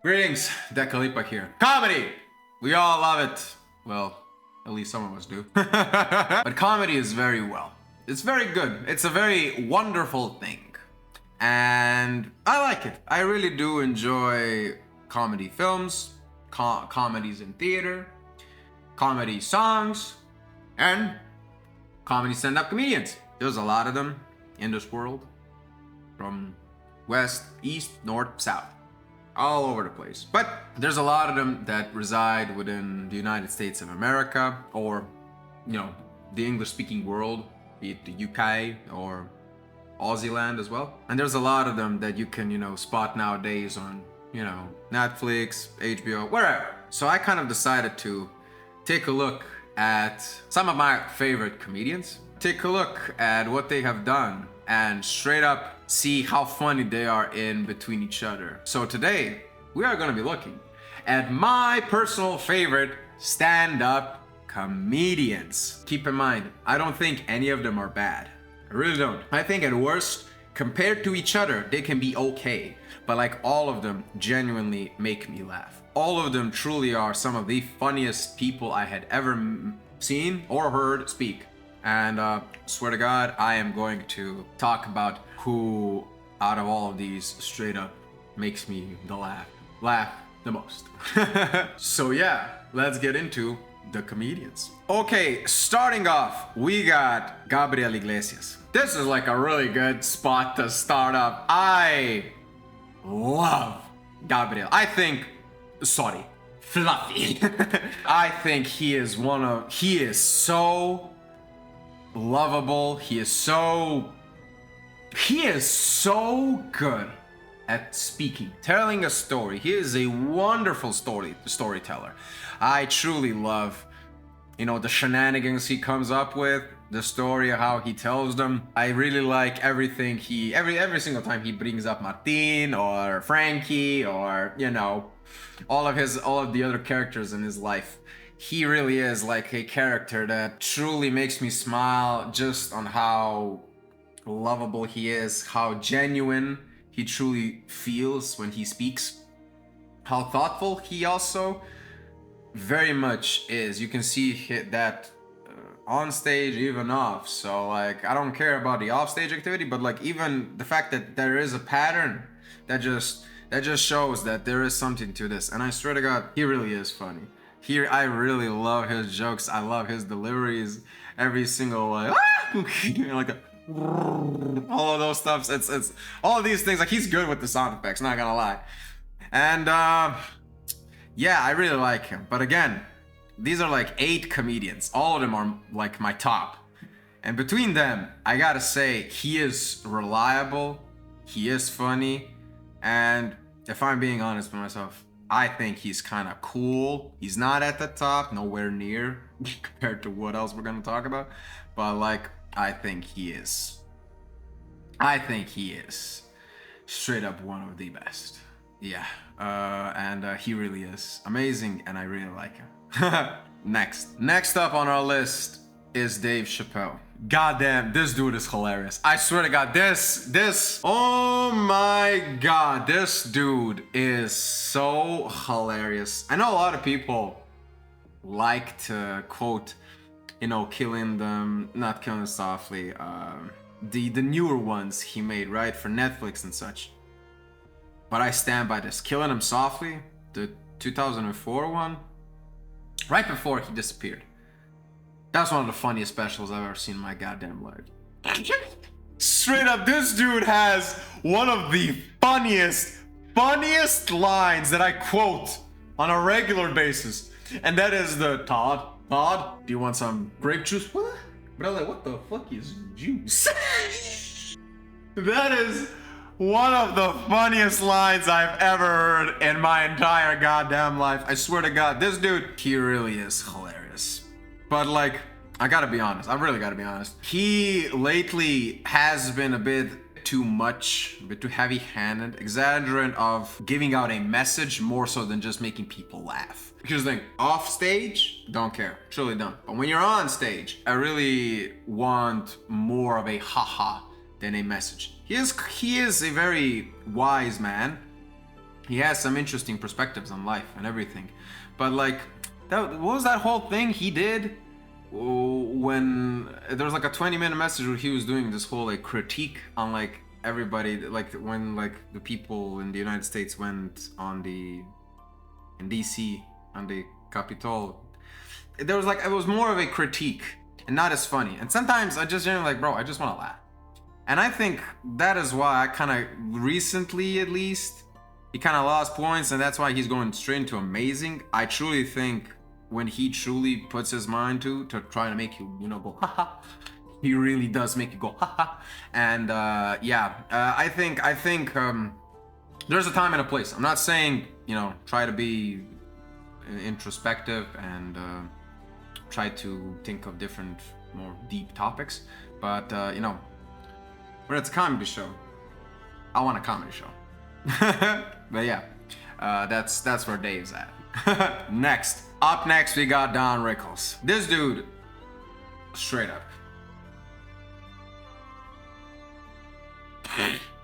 Greetings, Decalipa here. Comedy! We all love it. Well, at least some of us do. But comedy is very well. It's very good. It's a very wonderful thing. And I like it. I really do enjoy comedy films, comedies in theater, comedy songs, and comedy stand-up comedians. There's a lot of them in this world. From west, east, north, south. All over the place. But there's a lot of them that reside within the United States of America, or, the English-speaking world, be it the UK or Aussie land as well. And there's a lot of them that you can, spot nowadays on, Netflix, HBO, wherever. So I kind of decided to take a look at some of my favorite comedians, take a look at what they have done, and straight up see how funny they are in between each other. So today, we are gonna be looking at my personal favorite stand-up comedians. Keep in mind, I don't think any of them are bad. I really don't. I think at worst, compared to each other, they can be okay. But like all of them genuinely make me laugh. All of them truly are some of the funniest people I had ever seen or heard speak. And swear to God, I am going to talk about who out of all of these straight up makes me laugh the most. So yeah, let's get into the comedians. Okay, starting off, we got Gabriel Iglesias. This is like a really good spot to start up. I love Gabriel. Fluffy. I think he is so lovable. He is so good at speaking, telling a story. He is a wonderful storyteller. I truly love, the shenanigans he comes up with, the story, how he tells them. I really like everything every single time he brings up Martin or Frankie or, all of the other characters in his life. He really is like a character that truly makes me smile just on how lovable he is, how genuine he truly feels when he speaks, how thoughtful he also very much is. You can see that on stage, even off. So like, I don't care about the off stage activity, but like even the fact that there is a pattern that just shows that there is something to this. And I swear to God, he really is funny. I really love his jokes. I love his deliveries. Every single like all of those stuffs. It's all of these things. Like, he's good with the sound effects, not gonna lie. And yeah, I really like him. But again, these are like 8 comedians. All of them are like my top. And between them, I gotta say, he is reliable. He is funny. And if I'm being honest with myself, I think he's kind of cool. He's not at the top, nowhere near compared to what else we're gonna talk about. But like, I think he is straight up one of the best. Yeah, and he really is amazing, and I really like him. Next up on our list is Dave Chappelle. Goddamn, this dude is hilarious. I swear to God, oh my God, this dude is so hilarious. I know a lot of people like to quote, not killing them softly, the newer ones he made, right, for Netflix and such. But I stand by this. Killing Him Softly, the 2004 one, right before he disappeared. That's one of the funniest specials I've ever seen in my goddamn life. Straight up, this dude has one of the funniest lines that I quote on a regular basis. And that is the Todd, do you want some grape juice? What? Brother, what the fuck is juice? That is one of the funniest lines I've ever heard in my entire goddamn life. I swear to God, this dude, he really is hilarious. But like, I gotta be honest, I really gotta be honest. He lately has been a bit too much, a bit too heavy-handed, exaggerant of giving out a message more so than just making people laugh. Here's the thing, off stage, don't care, truly don't. But when you're on stage, I really want more of a haha than a message. He is a very wise man, He has some interesting perspectives on life and everything. But like, what was that whole thing he did when there was like a 20-minute message where he was doing this whole like critique on like everybody, like when like the people in the United States went in DC on the Capitol. There was like, it was more of a critique and not as funny. And sometimes I just generally like, bro, I just want to laugh. And I think that is why I kind of recently, at least, he kind of lost points, and that's why he's going straight into amazing. I truly think when he truly puts his mind to try to make you, go haha, he really does make you go haha. And I think there's a time and a place. I'm not saying try to be introspective and try to think of different, more deep topics, but when it's a comedy show, I want a comedy show. But yeah, that's where Dave's at. Up next, we got Don Rickles. This dude, straight up.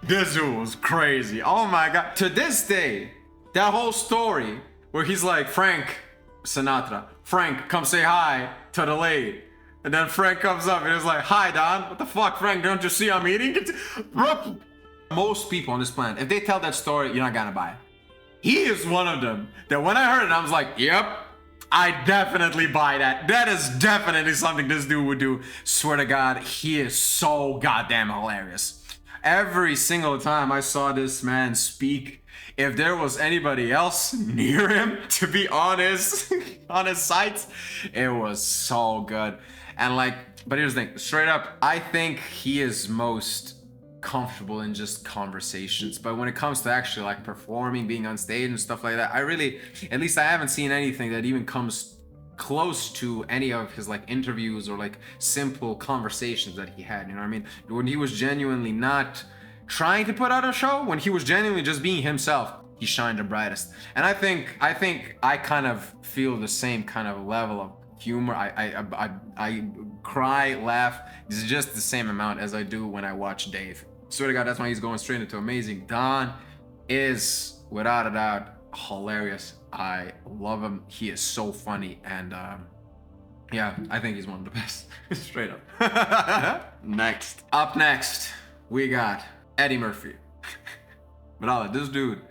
This dude was crazy. Oh my god. To this day, that whole story where he's like, Frank Sinatra, Frank, come say hi to the lady. And then Frank comes up and he's like, hi, Don. What the fuck, Frank? Don't you see I'm eating it? Most people on this planet, if they tell that story, you're not gonna buy it. He is one of them that when I heard it, I was like, yep, I definitely buy that. That is definitely something this dude would do. Swear to God, he is so goddamn hilarious. Every single time I saw this man speak, if there was anybody else near him to be on his sides, it was so good. And like, but here's the thing, straight up, I think he is most comfortable in just conversations. But when it comes to actually like performing, being on stage and stuff like that, I really, at least I haven't seen anything that even comes close to any of his like interviews or like simple conversations that he had. You know what I mean? When he was genuinely not trying to put out a show, when he was genuinely just being himself, he shined the brightest. And I think I kind of feel the same kind of level of humor. I cry, laugh. It's just the same amount as I do when I watch Dave. Swear to God, that's why he's going straight into amazing. Don is without a doubt hilarious. I love him. He is so funny, and yeah, I think he's one of the best. Straight up. Up next, we got Eddie Murphy. But this dude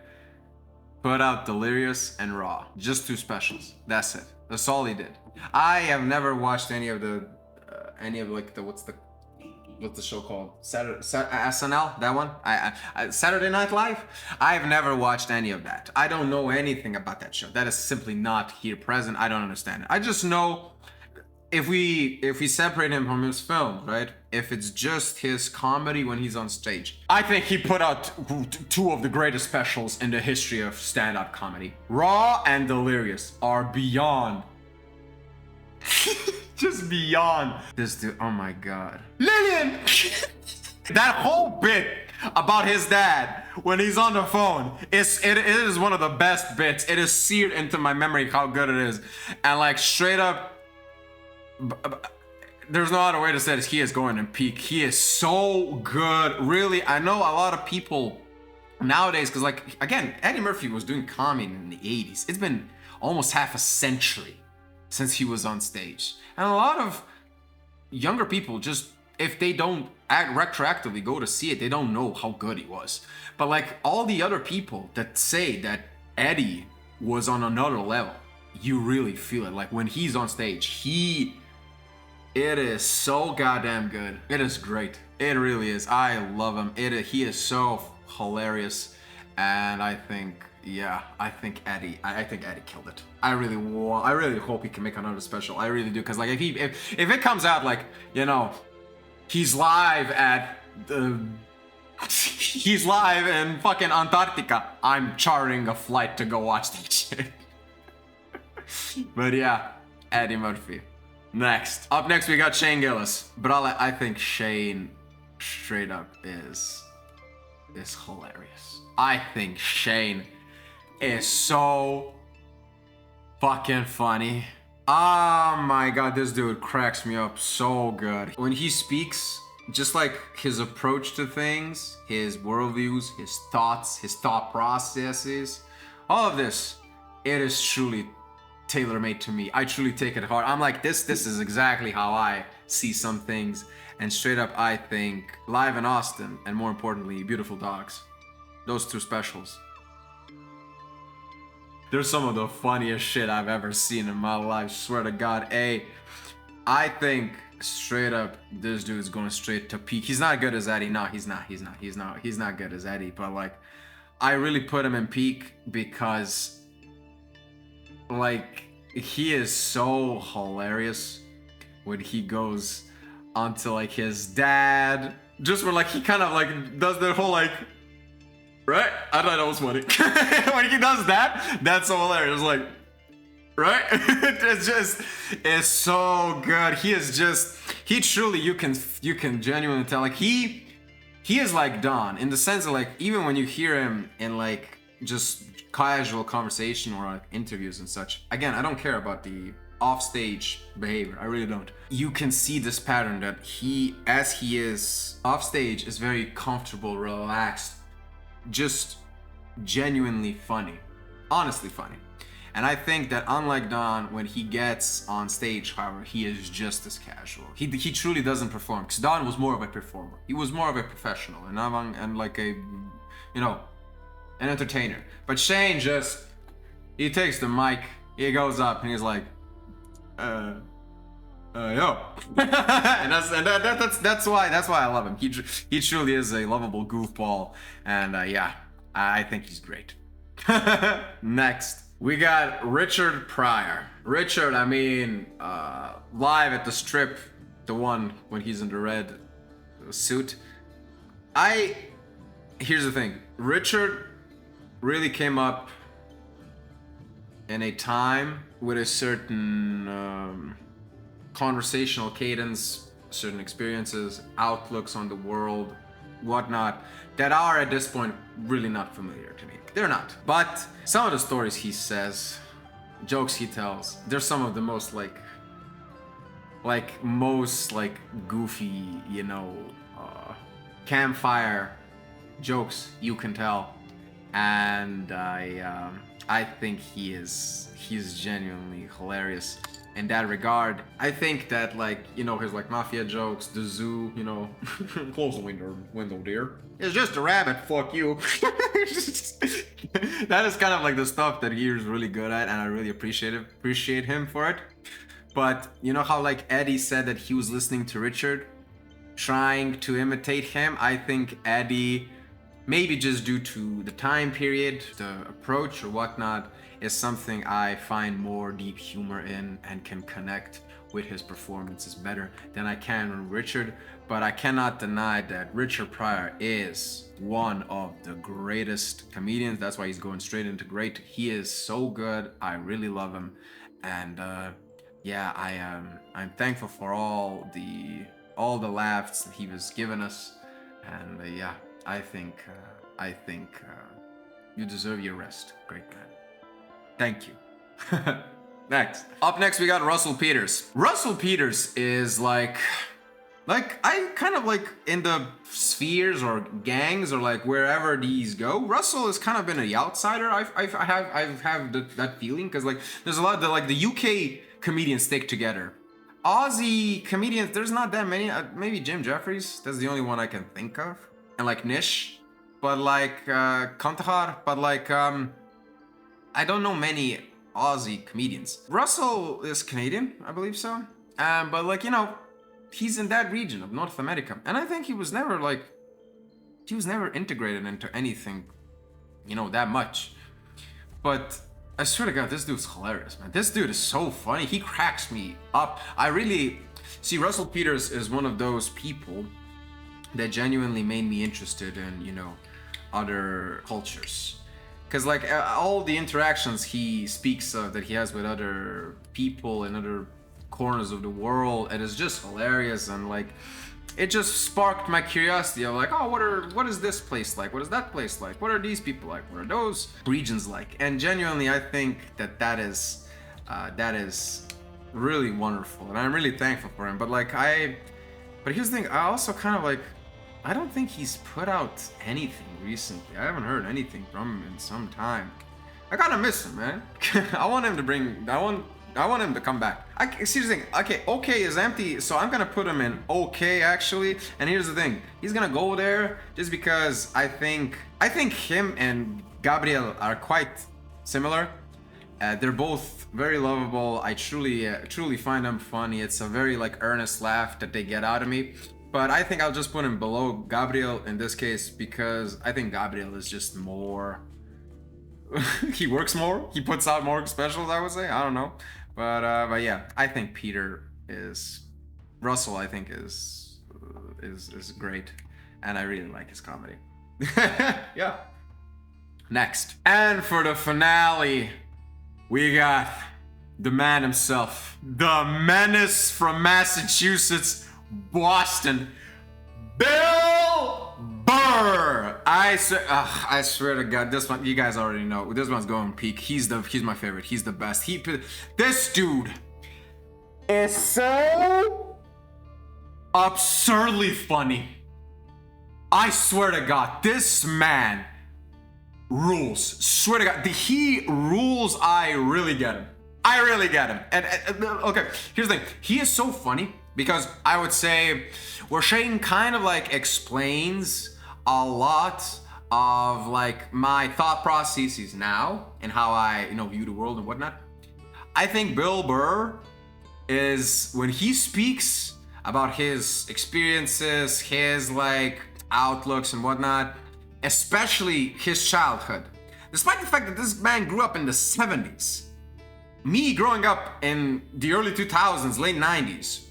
put out Delirious and Raw, just 2 specials. That's it. That's all he did. I have never watched any of like the what's the show called? SNL, that one? Saturday Night Live? I've never watched any of that. I don't know anything about that show. That is simply not here present. I don't understand it. I just know if we separate him from his film, right? If it's just his comedy when he's on stage, I think he put out 2 of the greatest specials in the history of stand-up comedy. Raw and Delirious are beyond. Just beyond. This dude, oh my god. Lillian! That whole bit about his dad when he's on the phone, it is one of the best bits. It is seared into my memory how good it is. And like straight up, there's no other way to say this. He is going in peak. He is so good. Really, I know a lot of people nowadays, because like, again, Eddie Murphy was doing comedy in the 80s. It's been almost half a century since he was on stage. And a lot of younger people just, if they don't retroactively go to see it, they don't know how good he was. But like all the other people that say that Eddie was on another level, you really feel it. Like when he's on stage, it is so goddamn good. It is great. It really is. I love him. He is so hilarious. And I think Eddie killed it. I really hope he can make another special. I really do, because like if it comes out like, he's live in fucking Antarctica, I'm chartering a flight to go watch that shit. But yeah, Eddie Murphy. Up next we got Shane Gillis. But I think Shane straight up is hilarious. I think Shane is so fucking funny. Oh my god, this dude cracks me up so good. When he speaks, just like his approach to things, his worldviews, his thoughts, his thought processes, all of this, it is truly tailor-made to me. I truly take it hard. I'm like, this is exactly how I see some things. And straight up, I think Live in Austin, and more importantly, Beautiful Dogs, those two specials, they're some of the funniest shit I've ever seen in my life. Swear to God. I think straight up, this dude's going straight to peak. He's not good as Eddie. No, he's not good as Eddie. But like, I really put him in peak because like, he is so hilarious when he goes onto like his dad, just where like he kind of like does the whole like, right? I thought that was funny. When he does that, that's so hilarious. Like, right? It's so good. He truly, you can genuinely tell, like he is like Don in the sense of like, even when you hear him in like just casual conversation or like interviews and such, again, I don't care about the offstage behavior, I really don't. You can see this pattern that he, as he is offstage, is very comfortable, relaxed, just genuinely funny, honestly funny. And I think that unlike Don, when he gets on stage, however, he is just as casual. He truly doesn't perform, because Don was more of a performer. He was more of a professional and like a, you know, an entertainer. But Shane he takes the mic, he goes up and he's like, yo. and that's why I love him. He truly is a lovable goofball, and yeah, I think he's great. Next, we got Richard Pryor. Richard, I mean, live at the Strip, the one when he's in the red suit. Here's the thing, Richard really came up in a time with a certain conversational cadence, certain experiences, outlooks on the world, whatnot, that are at this point really not familiar to me. They're not. But some of the stories he says, jokes he tells, they're some of the most most goofy, you know, campfire jokes you can tell. And I think he's genuinely hilarious in that regard. I think that, like, you know, his like mafia jokes, the zoo, you know, close the window, dear. It's just a rabbit, fuck you. That is kind of like the stuff that he is really good at, and I really appreciate him for it. But you know how like Eddie said that he was listening to Richard, trying to imitate him? I think Eddie, maybe just due to the time period, the approach or whatnot, is something I find more deep humor in and can connect with his performances better than I can with Richard. But I cannot deny that Richard Pryor is one of the greatest comedians. That's why he's going straight into great. He is so good. I really love him. And yeah, I'm thankful for all the laughs that he was giving us. And yeah, I think you deserve your rest, great man. Thank you. Next. Up next, we got Russell Peters. Russell Peters is like I kind of like in the spheres or gangs or like wherever these go. Russell has kind of been an outsider. I have that feeling, because like there's a lot of the UK comedians stick together. Aussie comedians, there's not that many. Maybe Jim Jeffries. That's the only one I can think of. And like Nish, but like Kantahar, but like I don't know many Aussie comedians. Russell is Canadian, I believe so. But like, you know, he's in that region of North America, and I think he was never integrated into anything, you know, that much. But I swear to God, this dude's hilarious, man. This dude is so funny. He cracks me up. I really see Russell Peters is one of those people that genuinely made me interested in, you know, other cultures. Because like all the interactions he speaks of that he has with other people in other corners of the world, it is just hilarious. And like it just sparked my curiosity of like, oh, what is this place like? What is that place like? What are these people like? What are those regions like? And genuinely, I think that is really wonderful, and I'm really thankful for him. But here's the thing, I also kind of like, I don't think he's put out anything recently. I haven't heard anything from him in some time. I kind of miss him, man. I want him to bring. I want him to come back. See the thing. Okay is empty, so I'm gonna put him in okay actually. And here's the thing. He's gonna go there just because I think him and Gabriel are quite similar. They're both very lovable. I truly find them funny. It's a very like earnest laugh that they get out of me. But I think I'll just put him below Gabriel in this case because I think Gabriel is just more. He works more. He puts out more specials. I would say. I don't know, but yeah, I think Russell. I think is great, and I really like his comedy. Yeah. Next, and for the finale, we got the man himself, the menace from Massachusetts, Boston, Bill Burr. I swear to God, this one you guys already know. This one's going peak. He's my favorite. He's the best. This dude is so absurdly funny. I swear to God, this man rules. Swear to God, he rules. I really get him. And okay, here's the thing. He is so funny because I would say where Shane kind of like explains a lot of like my thought processes now and how I view the world and whatnot. I think Bill Burr is, when he speaks about his experiences, his like outlooks and whatnot, especially his childhood, despite the fact that this man grew up in the 70s, me growing up in the early 2000s, late 90s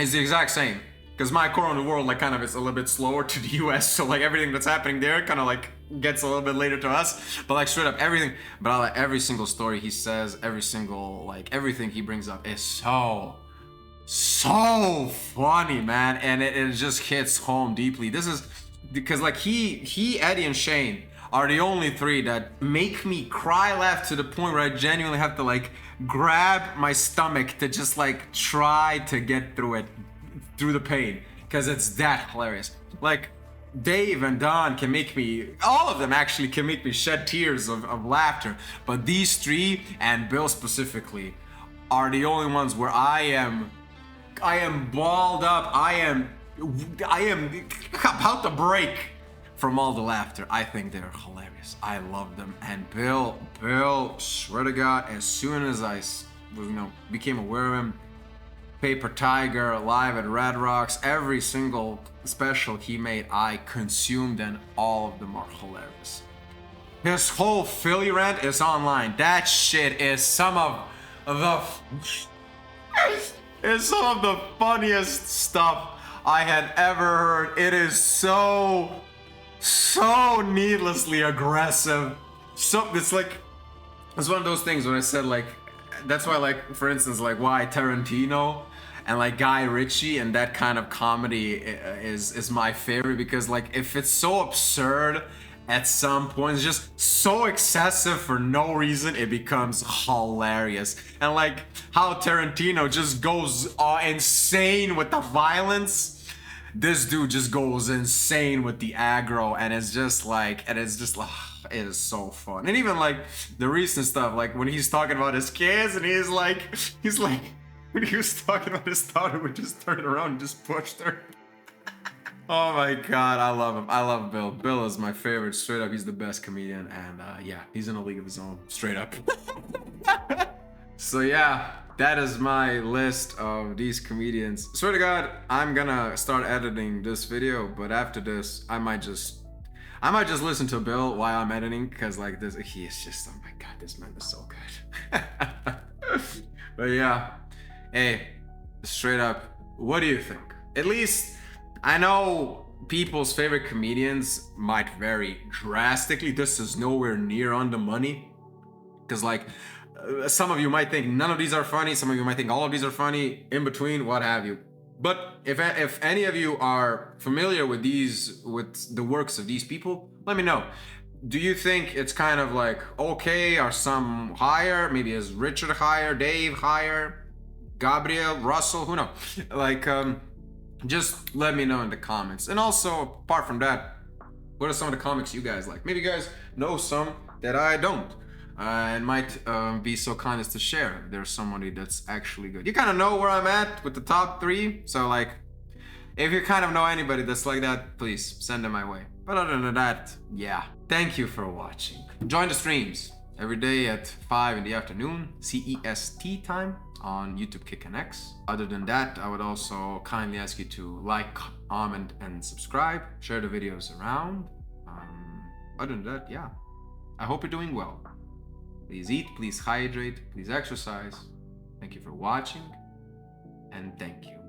is the exact same. Because my core on the world like kind of is a little bit slower to the US, so like everything that's happening there kind of like gets a little bit later to us. But like straight up everything, but I like every single story he says, every single like everything he brings up is so funny, man, and it just hits home deeply. This is because like he, Eddie, and Shane are the only three that make me cry, laugh to the point where I genuinely have to like grab my stomach to just like try to get through the pain, because it's that hilarious. Like Dave and Don can make me, all of them actually can make me shed tears of laughter, but these three, and Bill specifically, are the only ones where I am balled up. I am about to break from all the laughter. I think they're hilarious. I love them. And Bill, swear to God, as soon as I became aware of him, Paper Tiger, Live at Red Rocks, every single special he made, I consumed, and all of them are hilarious. His whole Philly rant is online. That shit is some of the funniest stuff I had ever heard. It is so needlessly aggressive. So it's one of those things when I said like, that's why like, for instance, like why Tarantino and like Guy Ritchie and that kind of comedy is my favorite, because like if it's so absurd at some point, it's just so excessive for no reason, it becomes hilarious. And like how Tarantino just goes insane with the violence, this dude just goes insane with the aggro, and it's just like, it is so fun. And even like the recent stuff, like when he's talking about his kids, and he's like when he was talking about his daughter, we just turned around and just pushed her. Oh my God, I love him. I love Bill. Bill is my favorite. Straight up, he's the best comedian, and yeah, he's in a league of his own. Straight up. So yeah, that is my list of these comedians. Swear to God, I'm gonna start editing this video, but after this, I might just listen to Bill while I'm editing, because like this, he is just, oh my God, this man is so good. But yeah, hey, straight up, what do you think? At least, I know people's favorite comedians might vary drastically. This is nowhere near on the money, because like, some of you might think none of these are funny, some of you might think all of these are funny, in between, what have you. But if any of you are familiar with the works of these people, let me know. Do you think it's kind of like okay? Are some higher? Maybe is Richard higher? Dave higher? Gabriel? Russell? Who knows? Like, just let me know in the comments. And also, apart from that, what are some of the comics you guys like? Maybe you guys know some that I don't. And might be so kind as to share if there's somebody that's actually good. You kind of know where I'm at with the top 3, so like, if you kind of know anybody that's like that, please send them my way. But other than that, yeah. Thank you for watching. Join the streams every day at 5 in the afternoon, CEST time on YouTube Kick and X. Other than that, I would also kindly ask you to like, comment, and subscribe. Share the videos around. Other than that, yeah. I hope you're doing well. Please eat, please hydrate, please exercise. Thank you for watching, and thank you.